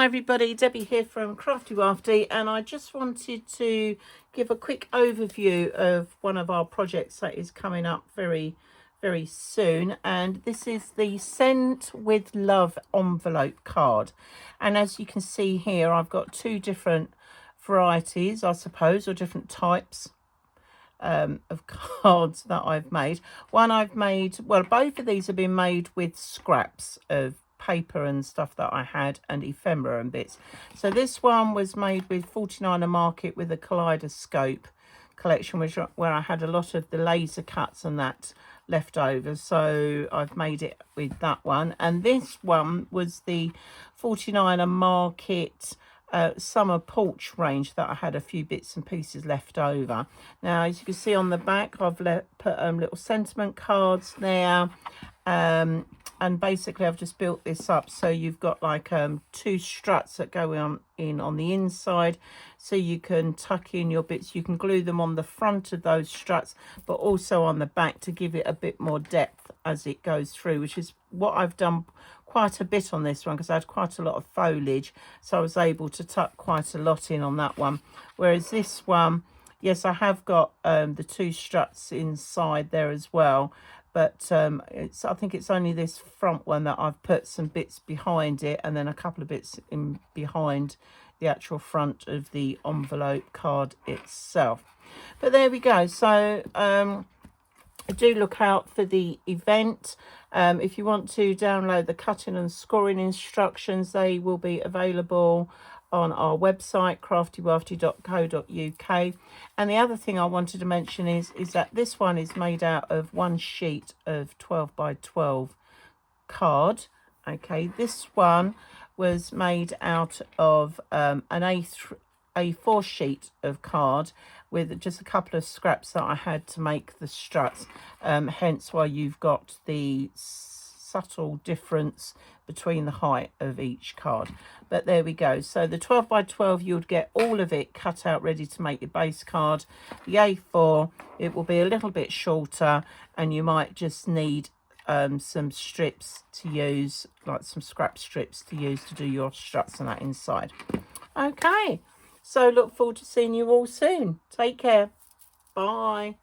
everybody, Debbie here from Craftywafty, and I just wanted to give a quick overview of one of our projects that is coming up very soon, and this is the Send with Love envelope card. And as you can see here, I've got two different varieties, I suppose, or different types of cards that I've made. One I've made, well, both of these have been made with scraps of paper and stuff that I had, and ephemera and bits. So this one was made with 49er Market with a kaleidoscope collection, where I had a lot of the laser cuts and that left over, so I've made it with that one. And this one was the 49er Market summer porch range that I had a few bits and pieces left over. Now, as you can see on the back, I've put little sentiment cards there, and basically I've just built this up so you've got like two struts that go on the inside, so you can tuck in your bits. You can glue them on the front of those struts, but also on the back to give it a bit more depth as it goes through, which is what I've done quite a bit on this one, because I had quite a lot of foliage, so I was able to tuck quite a lot in on that one. Whereas this one, yes, I have got the two struts inside there as well, but I think it's only this front one that I've put some bits behind it, and then a couple of bits in behind the actual front of the envelope card itself. But there we go. So do look out for the event. If you want to download the cutting and scoring instructions, they will be available on our website, craftywafty.co.uk. And the other thing I wanted to mention is that this one is made out of one sheet of 12 by 12 card. Okay, this one was made out of an A4 sheet of card with just a couple of scraps that I had to make the struts, hence why you've got the subtle difference between the height of each card. But there we go. So the 12 by 12, you would get all of it cut out ready to make your base card. The A4, it will be a little bit shorter, and you might just need some strips to use, like some scrap strips to use to do your struts and that inside. Okay, so look forward to seeing you all soon. Take care. Bye.